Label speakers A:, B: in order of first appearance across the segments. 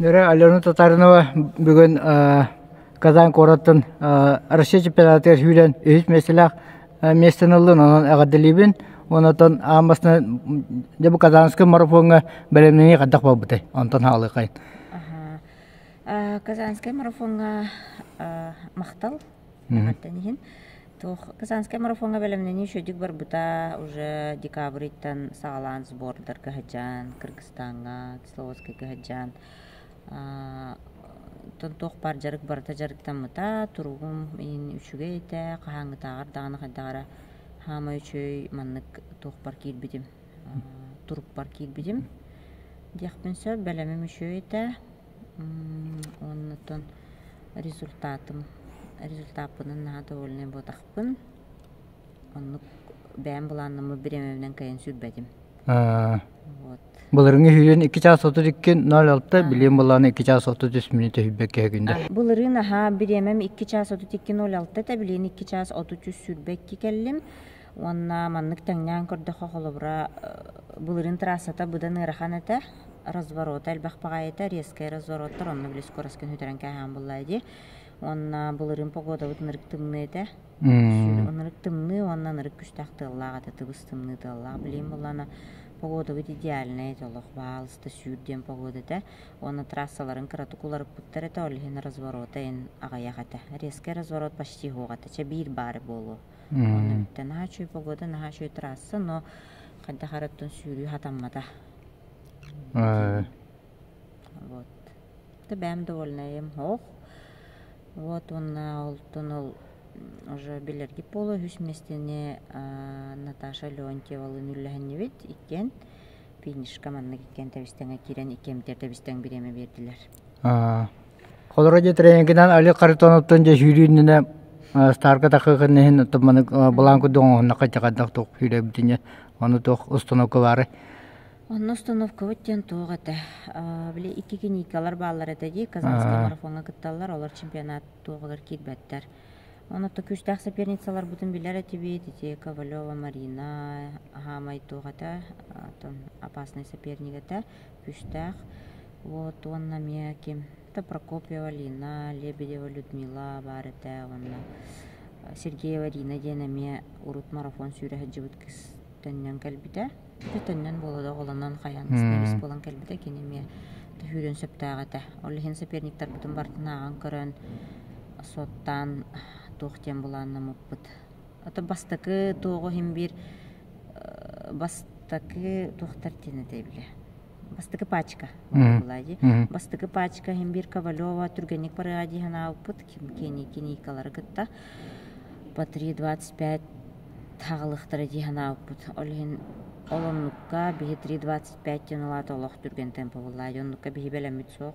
A: Нөре Алена Татаринова бүгін Казан кораттын Россия чемпионаты хүлен үз меселах местен алын, онан ағадылыбын, онатан амасына дебу Казанский марафонға бәлемнені қаддақ бабытай, онтан халы қайын.
B: Казанский марафонға мақтал, Казанский марафонға бәлемнені шөдік бар бұта уже декабрьтен сағалан сбордар кәхаджан, Кыргызстанға, Кисловодский кәхаджан. Тонтоқ бар жарық барта жарықтан мұта, тұрғым мен үшіге еті, қағаңы тағыр, дағаны қайдағыра хама үшөй маннық тоқ бар кейл бідім, тұрып бар кейл бідім. Деқпен сөп, бәлемем үшөй еті, оннытын результатпының наға довольны ботақпын, оннық бәйін бұланымы біремемнен кайын сүрбәдім.
A: Бұлырыңы хүрен 2 час 32 06 білем бұланы 2 час 33 минуты хүббек кәгінде.
B: Бұлырың аға біремем 2 час 32 06 та білен 2 час 33 сүрбек кекелім. Онна маннық тәңнен көрді қоқылыбыра бұлырың трассата бұдан ұрақан әті разворота әлбәқ баға әті резкай развороттар, онны білес көраскен хүтерен кәйхан бұлайды. Онна бұлырың погода бұд нұрық тымны әті. Нұрық тымны, онна нұрық күштақты ұллаға әті тұбыс тымны тұллаға білем бұланы. Погода будет идеальная, это лох балста сюрдем погода да. Он трассаларын карату кулар путтар это олхин разворота ин агаяхата. Резкий разворот почти гогата. Чабир бары болу. Он это нахачу погода, нахачу трасса, но когда хараттун сюрю хатаммата. Вот. Это бэм довольна им хох. Вот он алтунул уже билерги полу хүсместене Наташа Леонтьева нүлләһәннебет икән финиш команданы икән табистәңә кирән икәмтер табистәң биреме бердиләр.
A: Холороҗа тренингдан Али Каритоновтан же жюринне старка такыгыннен томаны булан кудон накачакадак ток фире битине аны ток установка бары.
B: Аны установка өттен тоғата. Биле 2 киникалар баллар әтәди Казанский марафонга кытталар, олар чемпионат тоғылар китбәттәр. Он это күштах соперницалар бутын билер әтебе, Тете Ковалева, Марина, Хамай тоғата, опасный соперник это, күштах. Вот он на меке, это Прокопьева, Лина, Лебедева, Людмила, бар это, Сергеева, Рина, денеме урут марафон сүйрі хаджыбыт кістеннен кәлбіті. Күтеннен болады оланан қаянысына бес болан кәлбіті, кенеме хүрен сөптағата. Олығын соперниктар бутын бартына аған көрін соттан тоқтен бұланна мұппыт. Ата бастакы тоғы хем бір бастакы тоқтар тені дейбілі. Бастакы пачка. Бастакы пачка хем бір Ковалева түргенек бары ади хана ұппыт. Кені калары кытта. По 3.25 тағылықтары ди хана ұппыт. Олығын олонлыққа бігі 3.25 тен олаты олық түрген темпі бұлайды. Онлыққа бігі бәлемет соқ.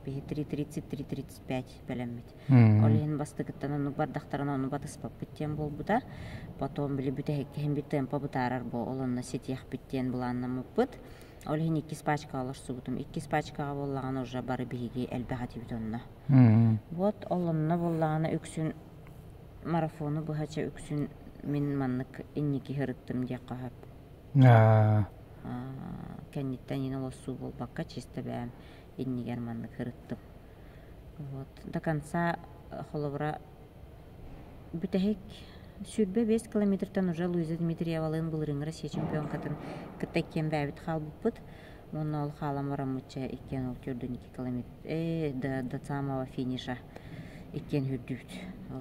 B: 3.30-3.35 бәлеммет. Олеген бастықыттан оны бардақтарына оны батыспап біттен бол бұда. Потом білі бүті хем бір темпа бұтарар бұл. Олынна сетияқ біттен бұланна мұппыт. Олеген 2 спачка алырсы бұтым. 2 спачкаға болағаны ұжа бары бігі әлбәғати бүтінна. Вот олынна болағаны өксін марафону бұхача өксін мен маннық иннеки хырыттым де қағап. Кәнеттен ені лосу бол баққа честі бәм. Иннигер манны кырыттым. Вот. До конца холовра бүтәһек сүрбе 5 километртан уже Луиза Дмитриевалын булырың Россия чемпион катын кыттаккен бәбит халбыппыт. Оны ол халам барамыча иккен ол көрдөн 2 километр. До самого финиша иккен хүрдүт.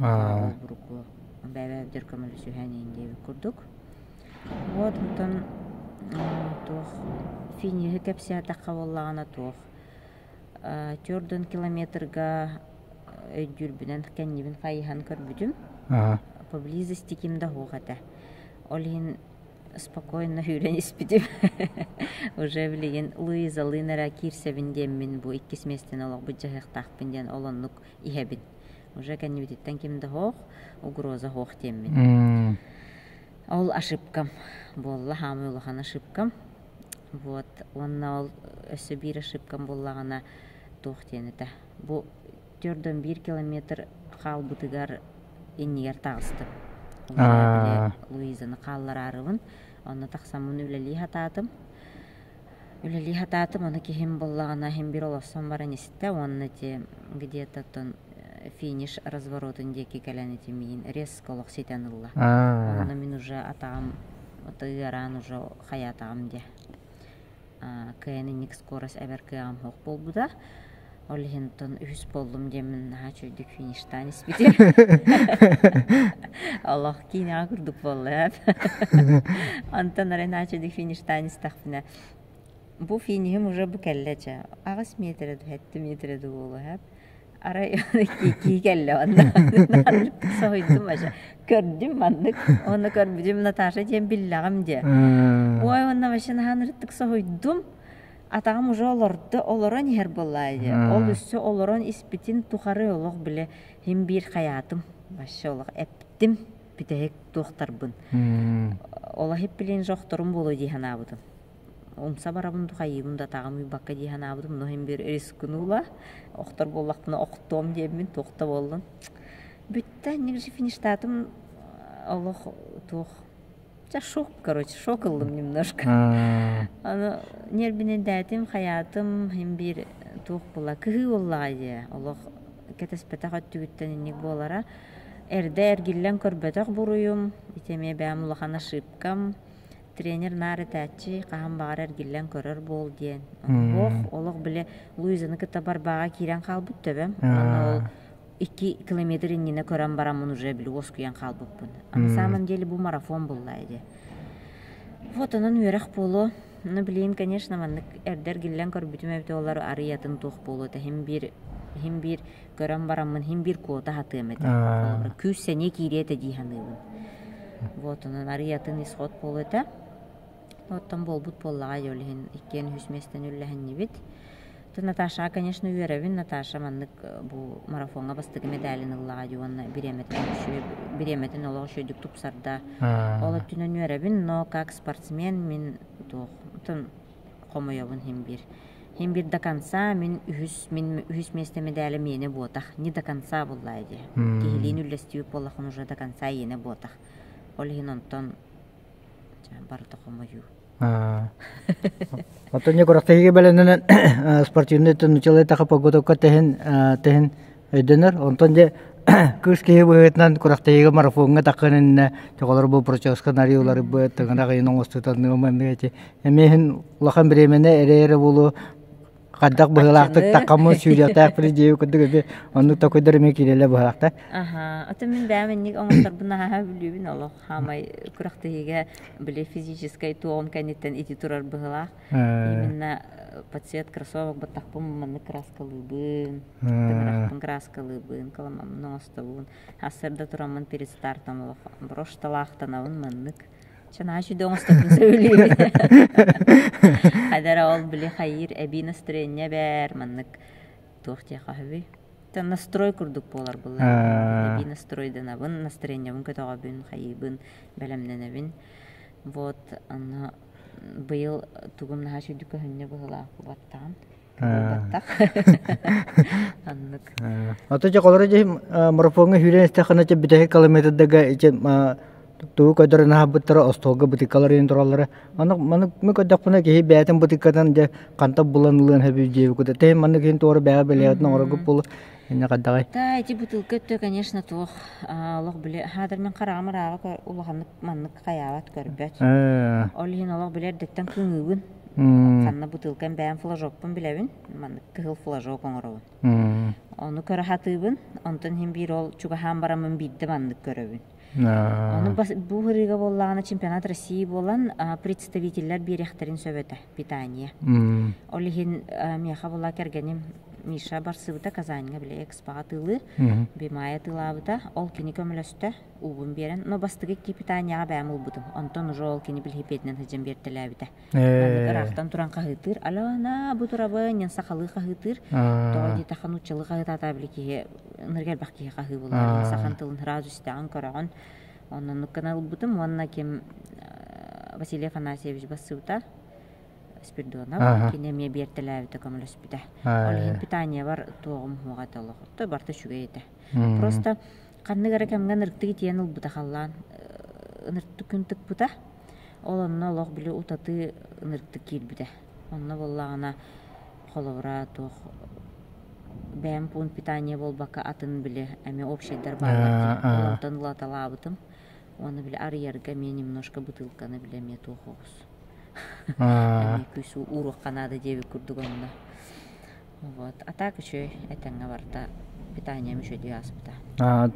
B: Ол буруку бәбәбдер көмөлү сүйәнинде көрдүк. Вот онтан тох финиши кепсия такка боллагана тох. 4 километрга өйдүрбүнен кеннибин кайхан көрбүдүм. Поблизости кимда хугата. Олин спокойно хүрен испидим. Уже билеген Луиза Линера кирсебинден мен бу 2 местен олог быжахтакпын ден олоннук ихебит. Уже кеннибиттен кимда хох, угроза хох теммен. Ол ошибкам. Болла хамылыхан ошибкам. Вот, онна ол өсі бір ошибкам боллағана тоқтенеті. Бұл 4-1 километр қал бұтығар еннегер тағысты. Луизаны қаллар арывын. Оны тақсамын өлелі хатадым. Үлели хататым оны кихим боллагана хим бир олосон бара нисте онна те где-то тон финиш разворотын деки каленети мин резко олох сетенылла. Онна мин уже атагам тыгаран уже хаятагам де. Кээнинник скорость эберкэам хок болбуда. Олхинтон үс болдум демин хачудик фиништан испитер. Аллах киня курдук боллап. Антон арен хачудик фиништан истахфина. Бу финихим уже бу келлече. Агас метред, 7 метред болу хап. Ара ки келле онда. Сойдум аша. Көрдүм мандык. Оны көрбүдүм Наташа дем биллагам де. Ой, онда машина ханырттык сойдум. Атагам уже олорон хер боллайды. Ол үссө олорон испитин тухары олох биле хим бир хаятым. Башы олох эптим битек тухтарбын. Ола хеп билен жокторум болу диханабытым. Умса барабын тухайыбын да тагым бакка диханабытым. Но хим бир рискунула. Охтор боллактына октом дебин тухта болдун. Бүтта негжи фиништатым олох тух. Шок, короче, шокылдым немножко. Аны нербинен дәтим, хаятым, хим бир тух була. Кыхы оллайды. Олох кетеспетақ өттігіттен инник болара. Эрде эргиллен көрбетақ буруйум. Итеме бәм улахан ошибкам. Тренер нары тәтчі, қағам бағар эргиллен көрір бол ден. Олох біле Луизаны кыта барбаға кирен қалбыт төбем. Аны ол 2 километр иннине көрөн барамын уже били оскуян калбыппын. На самом деле бу марафон буллайды. Вот анан үйрек болу. Ну билейин, конечно, маннык эрдер гиллен көрбүтүм эбите олар арыятын тух болу. Хим бир көрөн барамын, хим бир кота хатым эте. Күз сене кириете диханыбын. Вот анан арыятын исход болу эте. Оттан болбут боллага жолихин иккен хүсместен үллэхин небит. Наташа, конечно, уверен, Наташа маннык бу марафонга бастыгы медалин ыллага жуанна биреметин олог шөйдүк тупсарда. Ола түнөн уверен, но как спортсмен мен тон комоёбун хим бир до конца мен үхүс месте медали мени ботах. Не до конца буллайды. Кихилин үллестиуп боллахын уже до конца ене ботах. Олхин онтон барыта комоё. Ото не корактайга беленен спортивный тынчылы така погодка техен өдөнөр. Онтон же кыш кее бөтнан корактайга марафонга такынын чоголор бу процесс сценарийлары бу тагына гайын оңостутан нөмөндөче. Эмехин улахан биремене эрере болу кадак быгылактык такамы сүйрөтак придеу көдөгө ону токойдор эме киреле быгылакта. Ата мен бәменник оңостор буна билүбүн олох хамай курактыга биле физической туом канеттен ити турар быгылак. Именно под цвет кроссовок баттакпын маны краскалыбын, краскалыбын, каламам ностовун. Асырда турамын перед стартом олох брошталактанабын маннык. Чанаши доңстопун сөйлейбин. Хадара ол биле хайыр эби настроение бәр маннык тухтя хахви. Та настрой курдук болар булар. Эби настройданабын, настроениябын көтөгөбүн, хайыбын, белемненебин. Вот аны быйыл тугум нахаши дүкөһүнне быгыла баттан. Аннык.
A: Ата жакалары же марафонга хүренесте ханача битеге километрдага иче туу көдөрүнө хабыттара остолга бутикаларын туралары. Аны мы көдөкпүнө ки бәтен бутикадан же канта буланылын хабы же көдө. Те маны кин тоор бәга белеятын оргуп бул. Эне кадагай.
B: Та эти бутылка то, конечно, то Аллах биле хадыр мен карамырага улганып маннык каябат көрбөт. Олин Аллах билер дектен күңүбүн. Канна бутылкан бәм флажокпун билебин. Маннык кыл флажок оңоробун. Оны көрө хатыбын. Онтон хим бир ол чуга хам барамын бидде маннык көрөбүн. Оны бу хырыга боллагана чемпионат России болан представительлер берехтерин сөбөтө питание. Олихин меха болла кергеним Миша барсыбыта Казаньга биле экспага тылы, бимая тылабыта, ол кини көмөлөстө убун берен, но бастыгы питанияга бәм улбутум. Онтон уже ол кини билхипетинен хыжым бертелебите. Рахтан туран кахытыр, алана бу турабын сакалы кахытыр, тоди таханучылы кахытата билки ныргел бакки кахы булар, сахан тылын радустан көрөгөн. Онун канал бутум, онна ким Василий Афанасьевич басыбыта. Спирдонов, кинемия бертелевите комлоспите. Олин питание бар тоғым хугаталык. То барты шугейте. Просто канныгара кемген ырктыгы тиенил бутахаллан. Ныртты күнтүк бута. Олонно лох биле утаты ныртты килбите. Онна боллагана холовра тох бәм пун питание болбака атын биле эми общийдар барлар олонтон латалабытым. Оны биле арьерга мен немножко бутылканы биле ме тухогус. Эми күсү урук канады деби курдук онда. Вот. А так еще этенга барта питание мüşө диаспта.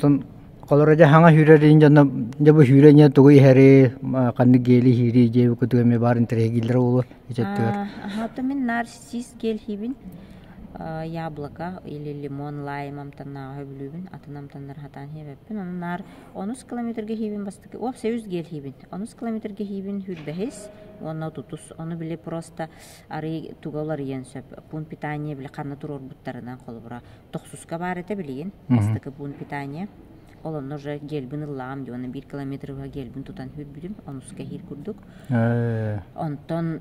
A: Тон колорожа ханга хүрерин жанна жабы хүренья тугуй хэри канны гели хири жеби кутуга ме барын трегилдер болу ичеттер.
B: То мен нарцисс гел хибин яблоко или лимон лаймам танна хөблүбүн атынам таннар хатан хебеппин оны нар 10 километрге хибин бастык оп 800 гел хибин 10 километрге хибин хүрбехес онна тутус оны биле просто ары тугалар ен-сөп пун питание биле канна турор буттарынан колбура 900ка бар эте билген бастык пун питание олонно же гелбин ыллаам жона 1 километрга гелбин тутан хүрбүдүм 10ка хир курдук онтон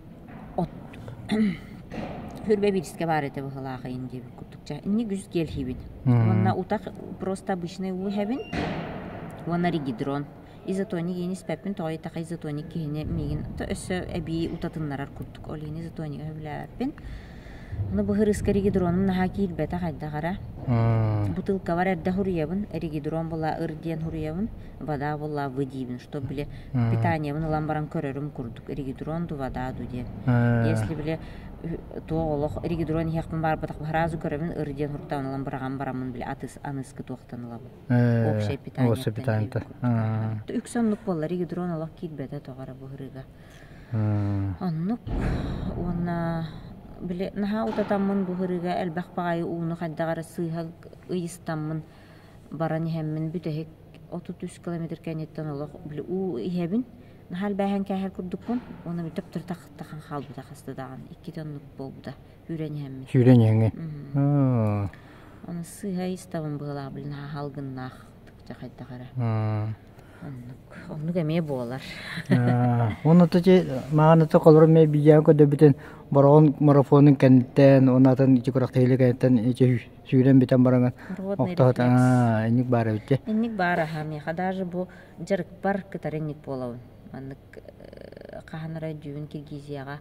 B: хүрбе бириске бар эте бахалаага инде курдукча инни күз гел хибин онна утак просто обычный у хебин онна ригидрон изотоник енис пеппин той така изотоник кине мигин то өсө эби утатыннарар курдук олин изотоник хөбләппин ну бахырыска ригидронун наха килбета хайдагара бутылка бар эрде хуриябын ригидрон була ырден хуриябын вода була выдибин что биле питание бун ламбаран көрөрүм курдук ригидрон ду вода ду де если биле то олох ригидрон хякман бар батак харазу көрөмүн ырден хуртан ламбараган барамын биле атыс аныскы токтанылабы общее питание
A: общее питание
B: то үксөнлүк болла ригидрон олох килбета тогара бахырыга оннук онна биле наха утатаммын бухырыга элбахпагай ууну хаддагара сыйха ыйыстаммын баран хеммин бүтехек 33 километр кенеттен олох биле у ихебин нахал бахан кахар курдукпун оны битеп тактахан халбыта хастадаган 2 тоннук болбута хүрен хемми оны сыйха ыйыстамын была биле наха халгыннах хаддагара оннук эме болар
A: оны тече маганаты колор ме биян ко дебитен борон марафонун кенттен онатын ичи корактейле кенттен ичи сүйрен битен баранган октот эник бара битте
B: эник бара хами даже бу жарык бар кытаренник болабын анык каханара дүүн Киргизияга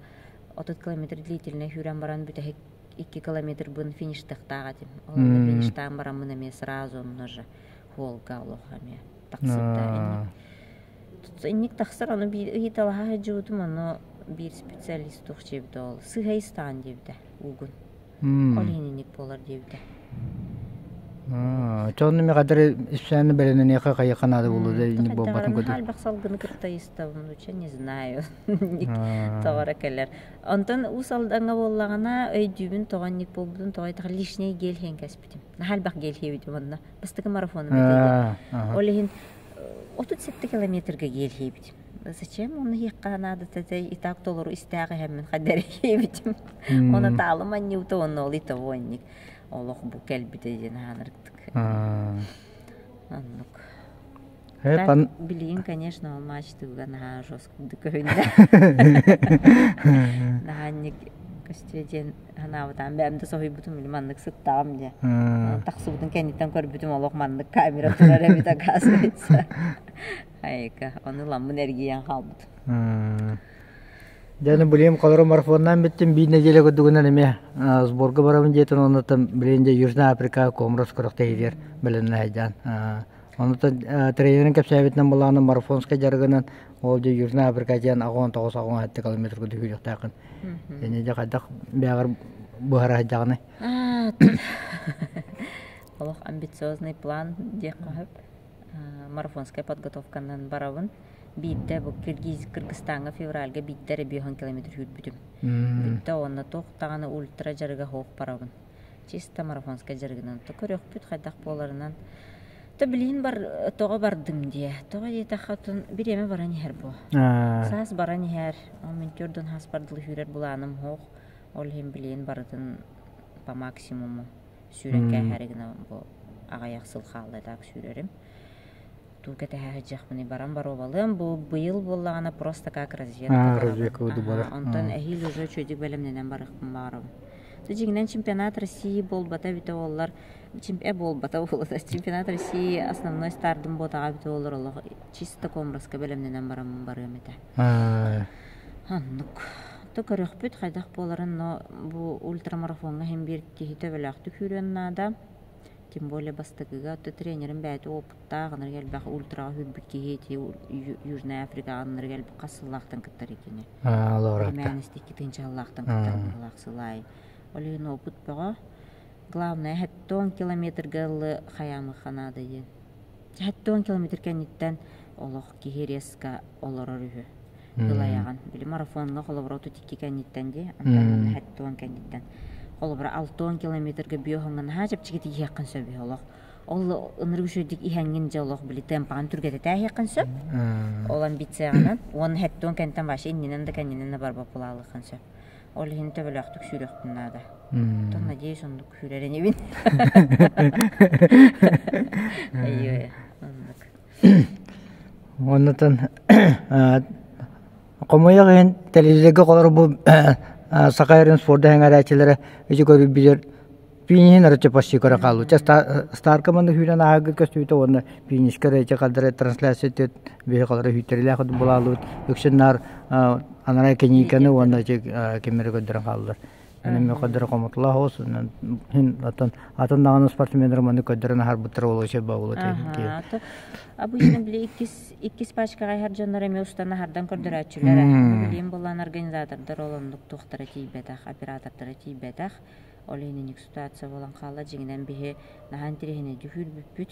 B: 30 километр длительный хүрен баран бүтек 2 километр бын фиништактага дим ол фиништан барамын эме сразу множе Волга лохами таксыта эник таксыр аны бир ыйталаха жуудум аны бир специалист тухчебде ол Сыгайстан дебде угун олинник болар дебде
A: чонны ме кадыр ишсәне беленен яка кайыканады булды да болбатын көдө
B: албак салгыны кыртайыстабын уча не знаю товара келер антон усалданга боллагана өйдүбүн тоганник болбудун тогайта лишний гелхен каспитим албак гелхебидим анна бастыгы марафону метеге олин 37 километрге гелхебидим зачем он якканады тете и так толору истагы хеммен хадерхебидим она таалыман не утон ол итовонник олох бу келбите ден ханырдык аннук билин конечно ол мачтыга на жосткуды көйнө наханник костеден ханаватан бэмде сохибутум илманнык сыттам де таксыбутун кенитен көрбүтүм олох маннык камера турар эбита газыйса айка оны ламын энергиян халбут
A: Дәне билем колор марафоннан биттим бир неделе көдүгүнөн эме сборга барабын жетен онутан биленде Южная Африка комрос корактайдер билен айдан онутан тренерин кепсәбитнен буланы марафонска жаргынан ол же Южная Африка жан агон 9 километр көдүгү такын эне же кадак бягыр бухара жагны
B: олох амбициозный план де кахып марафонская подготовканан барабын битте бу Кыргызстанга февральга биттер 1 километр хүрбүтүм. Битте онна токтаганы ультра жарга хок барабын. Чисто марафонска жаргынан то көрөкпүт кайдак боларынан. То билин бар тога бардым дие. Тога ета хатын биреме баран хер бу. Сас баран хер. Мен көрдөн хаспардылы хүрер буланым хок. Ол хем билин бардын по максимуму сүренке херигина бу агаяк сылхалда так сүрерим. Тугата хаҗахмыны барам барабалым бу быйыл буллагана просто как разведка.
A: Разведка буду бара.
B: Антон эхил уже чөдик белемнен барам. Тижигнен чемпионат России болбата бите оллар болбата болот. Чемпионат России основной стартым ботага бите оллар чисто комраска белемнен барам эте. Аннук. то көрөхпүт хайдах боларын, но бу ультрамарафонга hem bir кихите беләхтү хүреннада. Тем более бастыгыга то тренерим бәйті опытта гыныр гелбәк ультра хүрбүт кихите Южная Африка гыныр гелбәк касыллахтан кыттар икене.
A: Лората.
B: Мәнисти китинче Аллахтан кыттар булаксылай. Олин опыт бага. Главное, 10 километр гылы хаямы ханады ен. 10 километр кенниттен олох кихереска олорорүхү. Гылаяган. Били марафонга холоброту тикки кенниттен де, антан 10 кенниттен. Холобра 6 километрге биохонган хажап чигити якын сөбү олох. Ол ыныргүшөдик ихангин жолох били темпан түргете та якын сөп. Ол амбицияганан 10 кенттен башы иннен да кеннен бар бапулалыкын сөп. Ол хин төбөлөктүк сүрөктүн нада. То надеюсь, он күрәре не бин. Айой.
A: Оннан комоягын телевизорга колор бу Сакайрын спорда хәңәрәчләре үҗе көрүп билер. Пинин арча паши кора калу. Стар команда хүлән агы көстүтә оны пинишкә рәҗә кадәр трансляция итеп бе калары хүтерлә хат булалу. Юксыннар анара кениканы оны кемер көдөрә калдылар. Мен кадәр коматлар olsun. Хин атын дагы спортсменнәр моны көдөрән һәр бутыр олыша баулы тәки.
B: Обычно били 2 пачкага һәр җаннар эме устана һәрдән көрдөрәчләр. Билем булган организатордар олондук тохтары тибетах, операторлары тибетах. Олейник ситуация болан кала жигинен бихе нахан тирехине жүхүр бүппүт.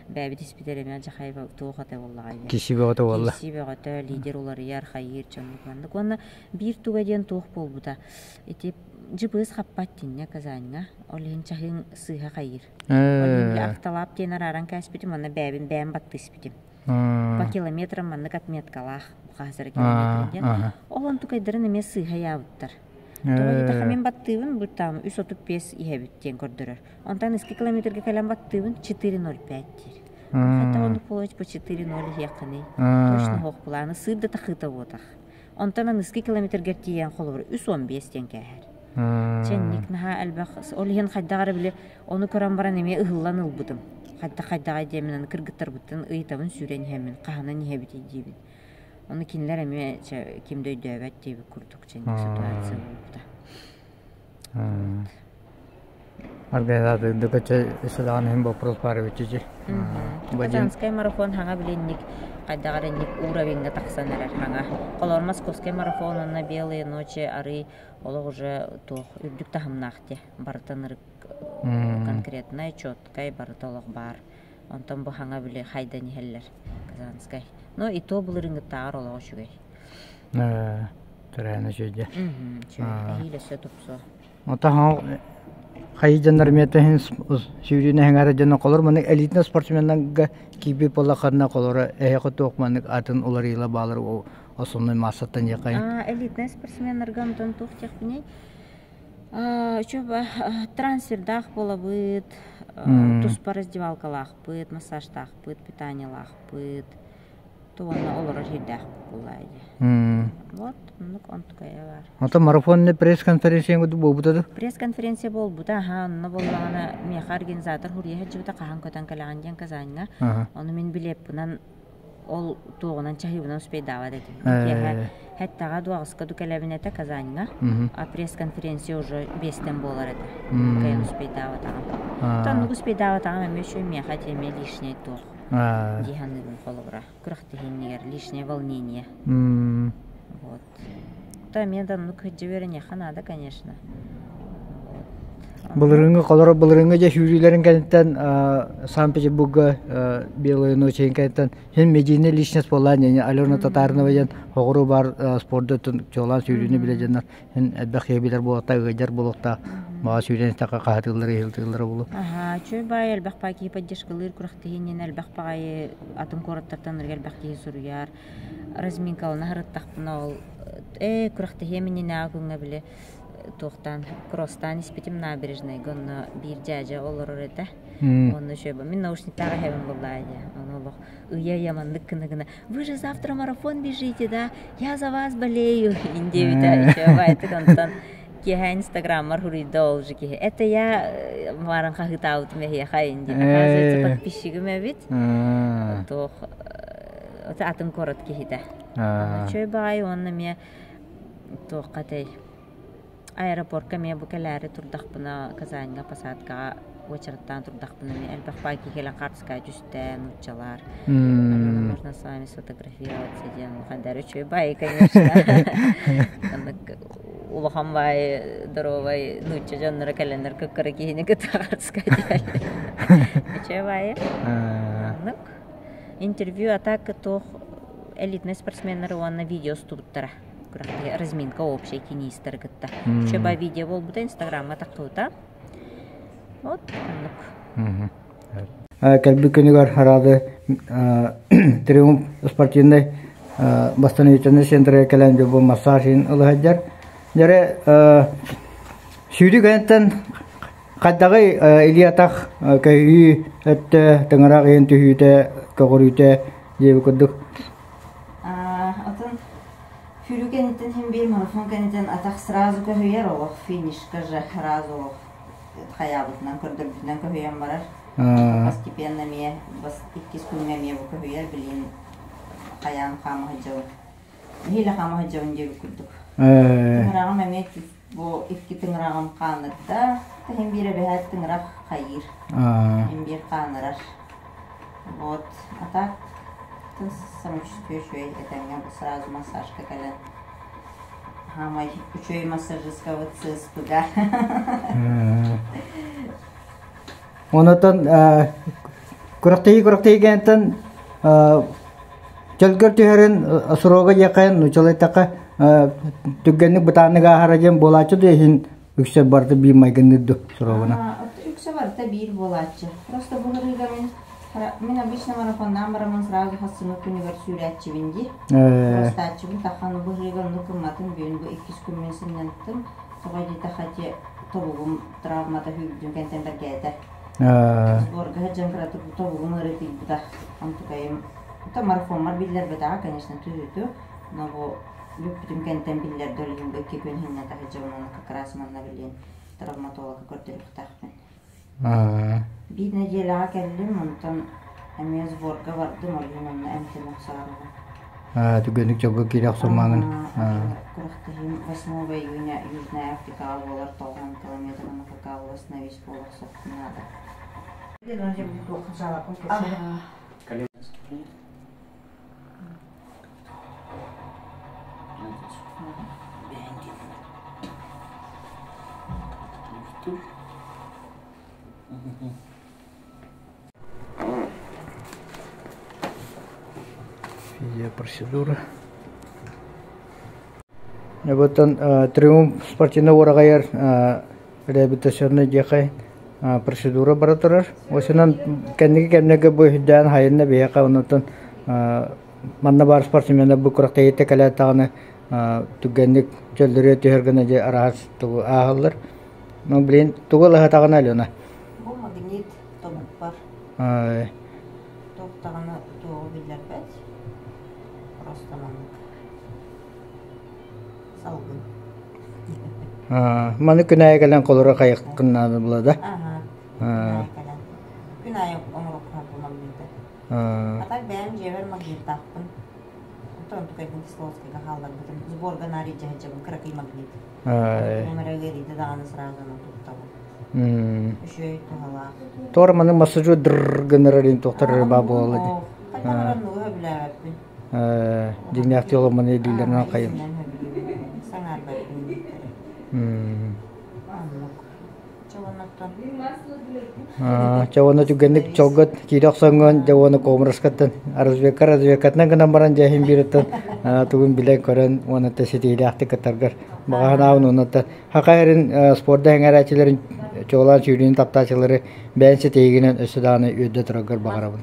B: Бәби диспитереме жахайба тоохата боллагай.
A: Киши бегота болла.
B: Киши бегота лидер улары яр хайыр чанлыкланды. Онна бир туга ден тоох болбута. Эти жыбыз хаппаттинне казанга. Олейн чахын сыха хайыр. Олейн акталап тенар аран каспити манна бәбин бәм батты спитим. По километрам манна катметкалах. Хазыр километрден. Олон тукайдырын эме сыха яуттар. Тоғыда хамен баттыбын бұл там 335 ихебіттен көрдірір. Онтан 2 километрге кәлем баттыбын 4.05 дер. Хәтта оны получ по 4.0 яқыны. Точно хоқ бұланы сырды тақыта бодақ. Онтан 2 километрге тиен қолы бір 3.15 ден кәхер. Ченник наға әлбәқ олығын қайдағары біле оны көран баран еме ұғылан ұлбыдым. Қайдағай демінен кіргіттар бұттын ұйтабын сүрен хәмін қағынан ихебіт едейбін. Оны кинлер эме кимдөй дөбөт дейби курдук жана ситуация болду.
A: Организация докача исадан hem вопрос пары бичи.
B: Казанский марафон ханга биленник кайдагаренник уровеньге таксанар ханга. Колор московский марафон на белые ночи ары олог уже то үрдүк тахымнахте бартаныр конкретно чёткай бартолог бар. Онтон бу ханга биле хайдан хеллер Казанский. Но и то был рынок таар олого шугай.
A: Тарана шугай.
B: Хиле все тупсо.
A: Ота хай жандар метехин шүрине хәңәре жанна колор моны элитный спортсменнарга киби полахарна колора тоқ моны атын улар ила балар основной массаттан якай.
B: Элитный спортсменнарга мтон тух техпини. Чөбө трансфердах болобыт, туспа раздевалкалах быт, массаждах быт, питаниялах быт. Туонна олора хиддах булайды. Вот, он такая бар.
A: Ата марафонный пресс-конференция болбутады?
B: Пресс-конференция болбута, онна боллагана меха организатор хурия жибата кахан көтөн калаган ден казанга. Оны мен билеппунан ол туогунан чахибунан успей дават этим. Хәттага дуагыска дукалабинете казанга, а пресс-конференция уже 5-тен болар эти. Кайын успей дават агам. Тон успей дават агам эме шо меха теме лишний туог. Диханныгын холобра. Курахтыгеннигер лишнее волнение. Вот. Да, мен да көджеберен яханада, конечно.
A: Булырыңга колора булырыңга же хүрүлөрүн кенттен Санкт-Петербургга белые ночи кенттен хен медине личность болан яны Алена Татарнова жан огуру бар спортта чолан сүрүнү биле жандар хен бахе билер болта гыжар болта ма сүрүнү така катылар элтилер болу.
B: Чөй бай элбах паки поддержкалыр курактыгенен элбах пагай атын кораттардан элбах ки суряр разминка нахраттахпына ол курактыгеменен агыңга биле Тохтан кросстан испитим набережной гонно бир жажа олорор эте. Он шөбө мен наушниктары хебен булдайды. Он олох уя ямандык кына. Вы же завтра марафон бежите, да? Я за вас болею. Индевита шөбайты контан. Кеха инстаграммар хуридол жики. Это я маран хахытаут мехе хайынди. Оказывается, подписчигыме бит. Тох атын корот кехите. Шөбай он ме тоққатай аэропортка мен бу келәре турдақпына Казаньга посадкага очерттан турдақпына мен әлбәқ байки келен қартыска жүстән учалар. Можно с вами сфотографироваться, ден қандар үшөй бай, конечно. Улахан бай, здоровай, нуча жаннара кәлендер көккірі кейіне күтті қартыска ден. Үшөй бай. Интервью атак тоқ элитный спортсменнер уанна видео студыптара. Разминка общая кинистер гытта. Чөба видео бол бута Инстаграмга таккыта. Вот.
A: Кәлбі күнігер арады триумф спортивный восстановительный центры кәләнді бұл массажин ұлығаджар. Жәрі сүйді кәнттен қаддағы илиятақ көйі өтті тыңырақ ең түйіті көғырүйті жебі күрдік.
B: Фюрюкенитен hem bir марафон кенитен атақ сразу көйер олық финишка же сразу олық хаябытынан көрдірбітінен көйен барар. Постепенно ме, иккис күнме ме бұл көйер білейін хаян қамығы жауын. Хейлі қамығы жауын жебі күрдік. Тыңырағым әмет бұл икки тыңырағым қанырда, hem bir бәхәт тыңырақ қайыр. Hem bir қанырар. Вот, атақ самочувствие швей, это у меня сразу массажка кален. Хамай, учой массажистка вот туда.
A: Онотон күрәктей гәнтен чөлгөр төһәрен сурога якын нучалайтака түгәнник бутаныга хараҗен болачы дехин үксә барды би майгынды сурогына.
B: Үксә барды бир болачы. Просто булырга мен обычно марафондан барамын сразу хасыны күнігер сүйрәтчі бенде. Просто атчыбын тақаны бұғырған нүкімматын бүйін бұл 2 күн мен сыннанттым. Соға дейті қате тобуғым травмата хүйгіден кәнтендер кәйді. Сборға жәңкіраты бұл тобуғым ұрыты бұда. Антықайым. Это марафон бар билер беда, конечно, түзету. Но бұл бүптім кәнтен билер дөлігін бұл 2 күн хинне тақы жауынан как раз манна білен травматолога көрдіріп тақпен. Bir necelaa geldim ondan emez borga vardım olayım emtine sarılı.
A: Tügünlük çok kirek sormanın.
B: Kuruktayım Vasmova iюня Южная Африка аволар 90 километров какао остановись полок собственно надо. Где он же был хожала конкурс.
A: Процедура. Вот он триумф спортивного урагаяр реабилитационный дехай процедура баратырар. Осынан кеннеге бөйдән хайынна бияка онотон манна бар спортсменна бу курактайты калатаганы түгенник жөлдөрө төһөргөнө же арас тугу агылыр. Ну блин тугула хатагана алена.
B: Бу магнит тобук бар. Токтаганы тугу билер бет. Просто салгын.
A: Маны күнәй калан колора кайыккыннаны булада.
B: Күнәй омрук хапы магниты. Атак бәм жевер магнит таппын. Тон tukayın Slovakya'da hallar bütün sborga narıca hacım kırıkı magnet. Numara geldi dağını sırazana tuttu. Şöyle tuhala.
A: Tormanın masajı dırgınırın doktor babu oldu.
B: Kaçaran nuha bilemedim.
A: Dinleyakti olmanı dillerine kayın.
B: Sanar
A: Cawano tuganik cogot kidak sangon jawano komraskatan arazbekatna ganambaran jahim biratan tugun bilay koran wanata siti dakti katargar bagana unata hakairin sporda hengarachilerin çoğulan çürüğün taptaçıları ben siteginin ösüdanı ödde turagar bagarabın.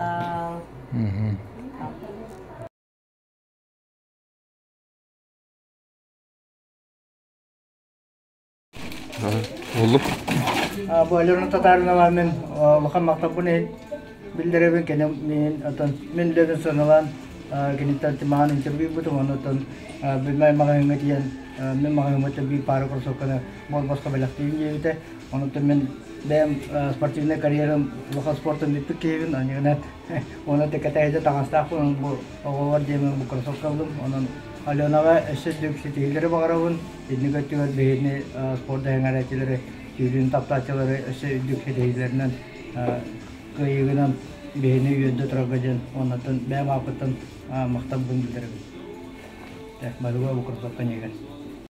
C: Oğlum.
A: Boylarını tatarına var men bakan maktabını bildirebilin ki men atan men de sonulan genital timahan interview butuh atan bilmay makahimut yan men makahimut bir para persokana bol bos kabelakti ini bete atan men dem sportifnya kariyerim bakan sportun itu kevin anya na ona te kata aja tangan staff bu awal dia men bukan sokabum atan Аленага эсседдик сетейлері бағарабын, еднігөттігер бейіне спорда әңәретелері, түйрін таптатылары эсседдик сетейлерінен күйігінен бейіне үйеді тұрағаден, онатын бәм ақытын мақтан бұндылары. Балуға бұқырсатқан егер.